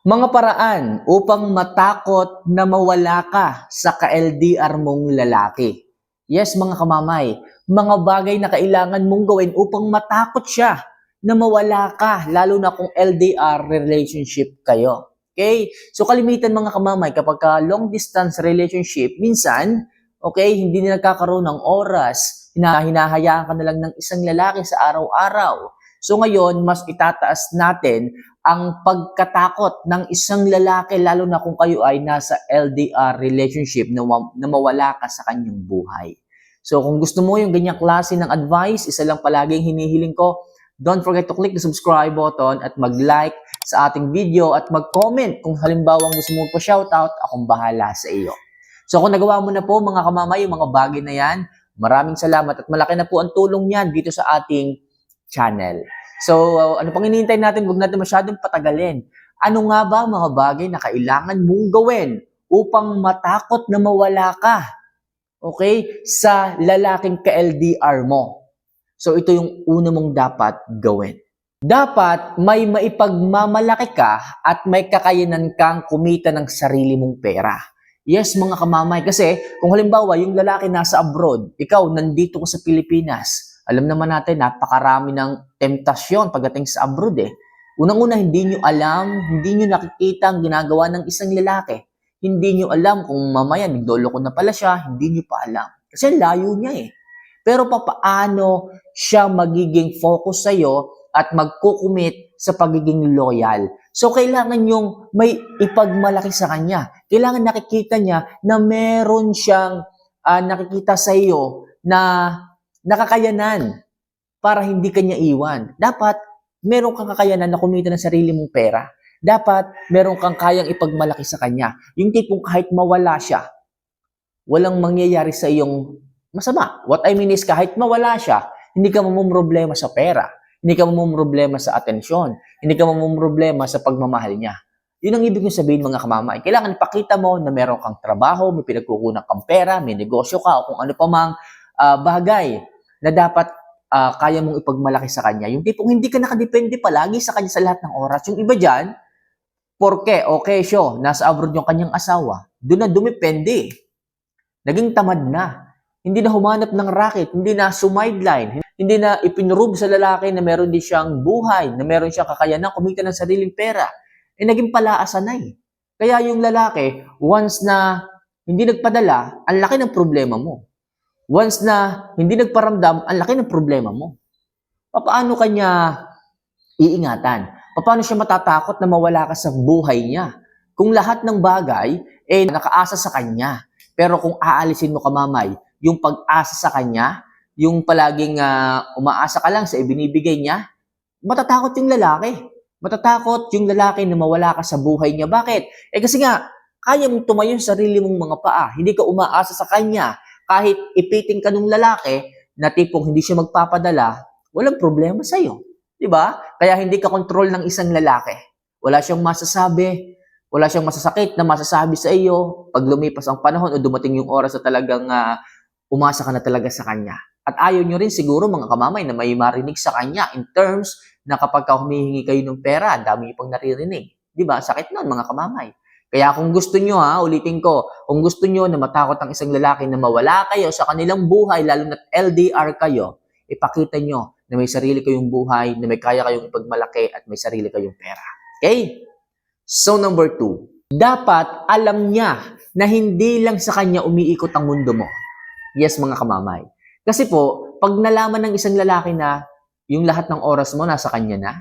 Mga paraan upang matakot na mawala ka sa ka-LDR mong lalaki. Yes, mga kamamay, mga bagay na kailangan mong gawin upang matakot siya na mawala ka, lalo na kung LDR relationship kayo. Okay? So kalimitan mga kamamay, kapag long distance relationship, minsan, okay, hindi na nagkakaroon ng oras, hinahayaan ka na lang ng isang lalaki sa araw-araw. So ngayon, mas itataas natin ang pagkatakot ng isang lalaki, lalo na kung kayo ay nasa LDR relationship na mawala ka sa kanyang buhay. So kung gusto mo yung ganyang klase ng advice, isa lang palaging hinihiling ko, don't forget to click the subscribe button at mag-like sa ating video at mag-comment kung halimbawa gusto mo pa shoutout, akong bahala sa iyo. So kung nagawa mo na po mga kamamay, yung mga bagay na yan, maraming salamat at malaki na po ang tulong niyan dito sa ating channel. So, ano pang hinihintay natin? Huwag natin masyadong patagalin. Ano nga ba mga bagay na kailangan mong gawin upang matakot na mawala ka? Okay? Sa lalaking ka-LDR mo. So, ito yung una mong dapat gawin. Dapat may maipagmamalaki ka at may kakayanan kang kumita ng sarili mong pera. Yes, mga kamamay. Kasi kung halimbawa yung lalaki nasa abroad, ikaw nandito ka sa Pilipinas, alam naman natin, napakarami ng temptasyon pagdating sa abroad eh. Unang-una, hindi nyo alam, hindi nyo nakikita ang ginagawa ng isang lalaki. Hindi nyo alam kung mamaya nagdolo ko na pala siya, hindi nyo pa alam. Kasi layo niya eh. Pero papaano siya magiging focus sa'yo at magkukumit sa pagiging loyal? So, kailangan yung may ipagmalaki sa kanya. Kailangan nakikita niya na meron siyang nakikita sa iyo na nakakayanan para hindi kanya iwan. Dapat, meron kang kakayanan na kumita ng sarili mong pera. Dapat, meron kang kayang ipagmalaki sa kanya. Yung tipong kahit mawala siya, walang mangyayari sa iyong masama. What I mean is, kahit mawala siya, hindi ka mamumroblema sa pera. Hindi ka mamumroblema sa atensyon. Hindi ka mamumroblema sa pagmamahal niya. Yun ang ibig kong sabihin mga kamamay. Kailangan ipakita mo na meron kang trabaho, may pinagkukunan kang pera, may negosyo ka, o kung ano pa mang bagay na dapat kaya mong ipagmalaki sa kanya. Yung tipong hindi ka nakadepende palagi sa kanya sa lahat ng oras. Yung iba dyan, porke, okay siya, nasa abroad yung kanyang asawa, doon na dumipende. Naging tamad na. Hindi na humanap ng racket, hindi na sumideline, hindi na ipinrove sa lalaki na meron din siyang buhay, na meron siyang kakayanan kumita ng sariling pera. Naging palaasan na eh. Kaya yung lalaki, once na hindi nagpadala, ang laki ng problema mo. Once na hindi nagparamdam, ang laki ng problema mo. Paano kanya iingatan? Paano siya matatakot na mawala ka sa buhay niya? Kung lahat ng bagay nakaasa sa kanya. Pero kung aalisin mo kamamay, yung pag-asa sa kanya, yung palaging umaasa ka lang sa ibinibigay niya, matatakot yung lalaki. Matatakot yung lalaki na mawala ka sa buhay niya. Bakit? Kasi nga, kaya mong tumayo sa sarili mong mga paa. Hindi ka umaasa sa kanya. Kahit ipiting ka ng lalaki na tipong hindi siya magpapadala, walang problema sa'yo. Diba? Kaya hindi ka control ng isang lalaki. Wala siyang masasabi, wala siyang masasakit na masasabi sa iyo pag lumipas ang panahon o dumating yung oras na talagang umasa ka na talaga sa kanya. At ayaw nyo rin siguro mga kamamay na may marinig sa kanya in terms na kapag humihingi kayo ng pera, dami pang naririnig. Diba? Sakit nun mga kamamay. Kaya kung gusto nyo ulitin ko, kung gusto nyo na matakot ang isang lalaki na mawala kayo sa kanilang buhay, lalo na LDR kayo, ipakita nyo na may sarili kayong buhay, na may kaya kayong ipagmalaki at may sarili kayong pera. Okay? So number 2, dapat alam niya na hindi lang sa kanya umiikot ang mundo mo. Yes, mga kamamay. Kasi po, pag nalaman ng isang lalaki na yung lahat ng oras mo nasa kanya na,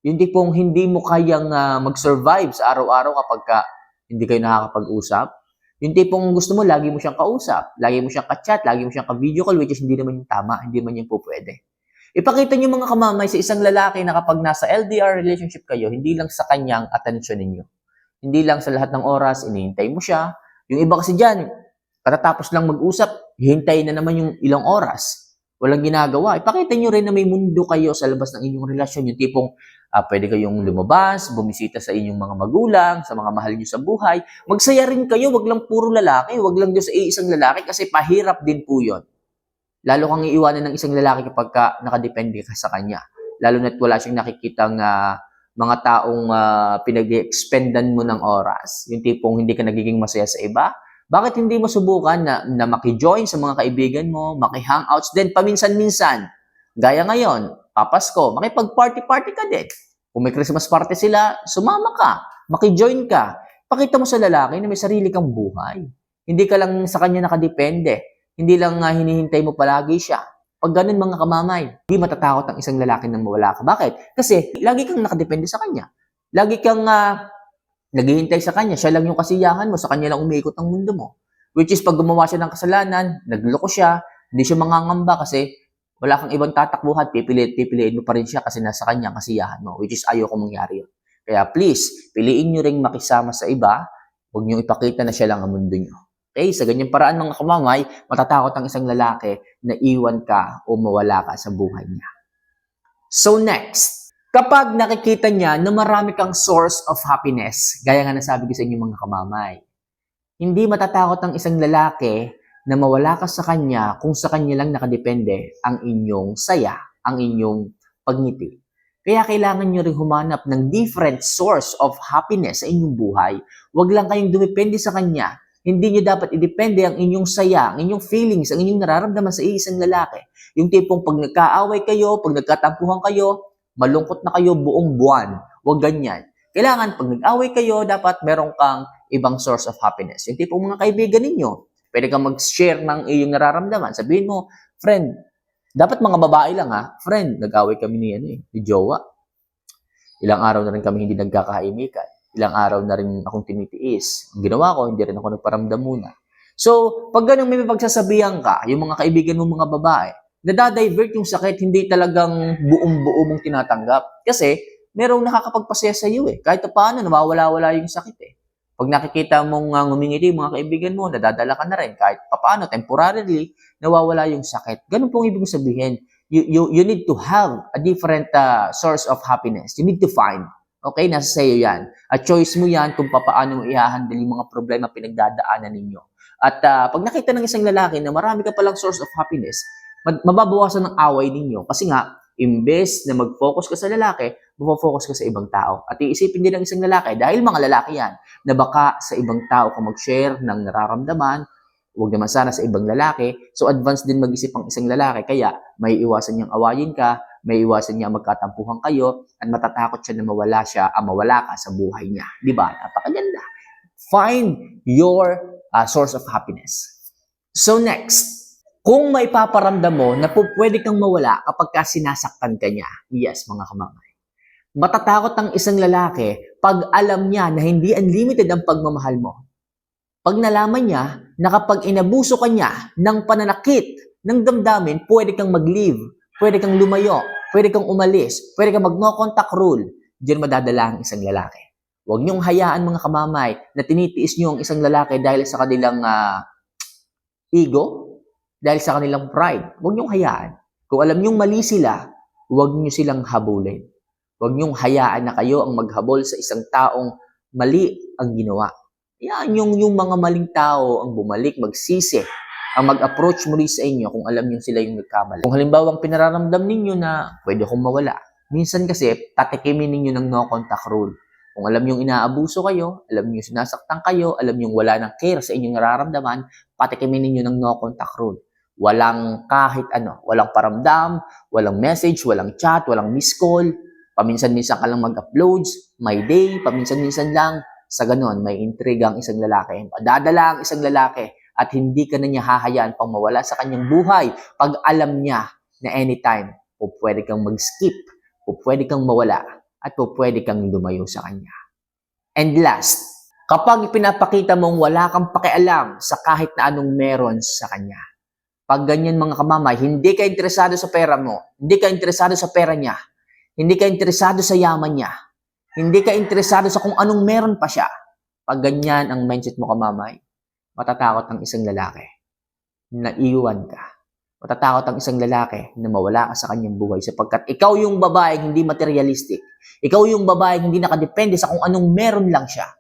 yung tipong hindi mo kayang mag-survive sa araw-araw kapag hindi kayo nakakapag-usap. Yung tipong gusto mo, lagi mo siyang kausap, lagi mo siyang ka-chat, lagi mo siyang ka-video call, which is hindi naman yung tama, hindi naman yung po pwede. Ipakita niyo mga kamamay sa isang lalaki na kapag nasa LDR relationship kayo, hindi lang sa kanyang atensyon ninyo. Hindi lang sa lahat ng oras, inihintay mo siya. Yung iba kasi dyan, katatapos lang mag-usap, hihintay na naman yung ilang oras. Walang ginagawa. Ipakita niyo rin na may mundo kayo sa labas ng inyong relasyon. Yung tipong pwede kayong lumabas, bumisita sa inyong mga magulang, sa mga mahal niyo sa buhay. Magsaya rin kayo, wag lang puro lalaki, wag lang Diyos isang lalaki kasi pahirap din po yun. Lalo kang iiwanan ng isang lalaki kapag nakadepende ka sa kanya. Lalo na't wala siyang nakikitang mga taong pinag-expendan mo ng oras, yung tipong hindi ka nagiging masaya sa iba, bakit hindi mo subukan na maki-join sa mga kaibigan mo, maki-hangouts din paminsan-minsan? Gaya ngayon, Papasko, makipag-party-party ka din. Kung may Christmas party sila, sumama ka, maki-join ka. Pakita mo sa lalaki na may sarili kang buhay. Hindi ka lang sa kanya nakadepende. Hindi lang hinihintay mo palagi siya. Pag ganun mga kamamay, hindi matatakot ang isang lalaki na mawala ka. Bakit? Kasi lagi kang nakadepende sa kanya. Lagi kang naghihintay sa kanya. Siya lang yung kasiyahan mo. Sa kanya lang umiikot ang mundo mo. Which is pag gumawa siya ng kasalanan, nagloko siya, hindi siya mangangamba kasi wala kang ibang tatakbuhan, pipiliin mo pa rin siya kasi nasa kanya ang kasiyahan mo. Which is ayoko mangyari yun. Kaya please, piliin nyo ring makisama sa iba. Huwag nyo ipakita na siya lang ang mundo nyo. Okay, sa ganyang paraan mga kamamay, matatakot ang isang lalaki na iwan ka o mawala ka sa buhay niya. So next, kapag nakikita niya na marami kang source of happiness, gaya nga nasabi ko sa inyo mga kamamay, hindi matatakot ang isang lalaki na mawala ka sa kanya kung sa kanya lang nakadepende ang inyong saya, ang inyong pagngiti. Kaya kailangan nyo rin humanap ng different source of happiness sa inyong buhay. Huwag lang kayong dumepende sa kanya. Hindi nyo dapat idepende ang inyong saya, ang inyong feelings, ang inyong nararamdaman sa isang lalaki. Yung tipong pag nagkaaway kayo, pag nagkatampuhan kayo, malungkot na kayo buong buwan. Huwag ganyan. Kailangan pag nag-away kayo, dapat meron kang ibang source of happiness. Yung tipong mga kaibigan ninyo, pwede kang mag-share ng iyong nararamdaman. Sabihin mo, friend, dapat mga babae lang ha, friend, nag-away kami ni jowa. Ilang araw na rin kami hindi nagkakaimikan. Ilang araw na rin akong tinitiis. Ang ginawa ko, hindi rin ako nagparamdam muna. So, pag ganun may pagsasabihan ka, yung mga kaibigan mo mga babae, nadadivert yung sakit, hindi talagang buong-buo mong tinatanggap. Kasi, merong nakakapagpasaya sa iyo eh. Kahit paano, nawawala-wala yung sakit eh. Pag nakikita mong ngumingiti yung mga kaibigan mo, nadadala ka na rin. Kahit paano, temporarily, nawawala yung sakit. Ganun pong ibig sabihin. You need to have a different source of happiness. You need to find. Okay, nasa sayo yan. At choice mo yan kung paano mo i-handle yung mga problema pinagdadaanan ninyo. At pag nakita ng isang lalaki na marami ka palang source of happiness, mababawasan ng away ninyo. Kasi nga, imbes na mag-focus ka sa lalaki, mag-focus ka sa ibang tao. At iisipin din ng isang lalaki, dahil mga lalaki yan, na baka sa ibang tao kung mag-share ng nararamdaman, huwag naman sana sa ibang lalaki. So, advance din mag-isip ang isang lalaki. Kaya, may iwasan niyang awayin ka, may iwasan niya magkatampuhan kayo, at matatakot siya na mawala ka sa buhay niya. Di ba? Napakaganda. Find your source of happiness. So, next, kung may paparamdam mo na pwede kang mawala kapag sinasaktan ka niya, yes, mga kamamay, matatakot ang isang lalaki pag alam niya na hindi unlimited ang pagmamahal mo. Pag nalaman niya na kapag inabuso ka niya ng pananakit, ng damdamin, pwede kang mag-leave, pwede kang lumayo, pwede kang umalis, pwede kang mag-no contact rule, diyan madadala ang isang lalaki. Huwag niyong hayaan mga kamamay na tinitiis niyo ang isang lalaki dahil sa kanilang ego, dahil sa kanilang pride. Huwag niyong hayaan. Kung alam niyong mali sila, huwag niyo silang habulin. Huwag niyong hayaan na kayo ang maghabol sa isang taong mali ang ginawa. Yan yung mga maling tao ang bumalik, magsisi, ang mag-approach muli sa inyo kung alam niyo sila yung nagkamali. Kung halimbawa ang pinararamdam ninyo na pwede akong mawala, minsan kasi tatikimin ninyo ng no contact rule. Kung alam niyong inaabuso kayo, alam niyo sinasaktan kayo, alam niyong wala ng care sa inyong nararamdaman, patikimin ninyo ng no contact rule. Walang kahit ano, walang paramdam, walang message, walang chat, walang miss call, paminsan-minsan ka lang mag-uploads, my day, paminsan-minsan lang. Sa ganon, may intriga ang isang lalaki. Dadala ang isang lalaki at hindi ka na niya hahayaan pang mawala sa kanyang buhay pag alam niya na anytime o pwede kang mag-skip, o pwede kang mawala, at o pwede kang lumayo sa kanya. And last, kapag pinapakita mong wala kang pakialam sa kahit na anong meron sa kanya, pag ganyan mga kamamay, hindi ka interesado sa pera mo, hindi ka interesado sa pera niya, hindi ka interesado sa yaman niya, hindi ka interesado sa kung anong meron pa siya. Pag ganyan ang mindset mo kamamay, matatakot ang isang lalaki na iwan ka. Matatakot ang isang lalaki na mawala ka sa kanyang buhay sapagkat ikaw yung babaeng hindi materialistic. Ikaw yung babaeng hindi nakadepende sa kung anong meron lang siya.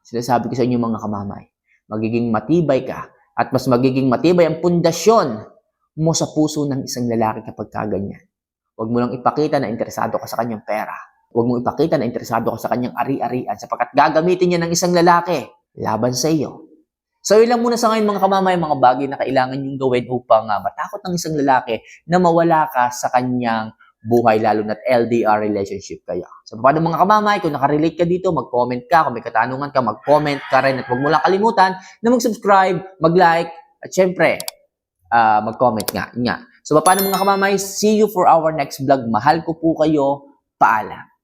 Sinasabi ko sa inyo mga kamamay, magiging matibay ka at mas magiging matibay ang pundasyon mo sa puso ng isang lalaki kapag kaganyan. Huwag mo lang ipakita na interesado ka sa kanyang pera. Huwag mong ipakita na interesado ka sa kanyang ari-arian sapagkat gagamitin niya ng isang lalaki laban sa iyo. So, yun lang muna sa ngayon mga kamamay, mga bagay na kailangan yung gawin upang matakot ng isang lalaki na mawala ka sa kanyang buhay, lalo na't LDR relationship kayo. So, paano mga kamamay, kung nakarelate ka dito, mag-comment ka. Kung may katanungan ka, mag-comment ka rin. At huwag mo lang kalimutan na mag-subscribe, mag-like, at syempre, mag-comment nga. So, paano mga kamamay, see you for our next vlog. Mahal ko po kayo. Paalam.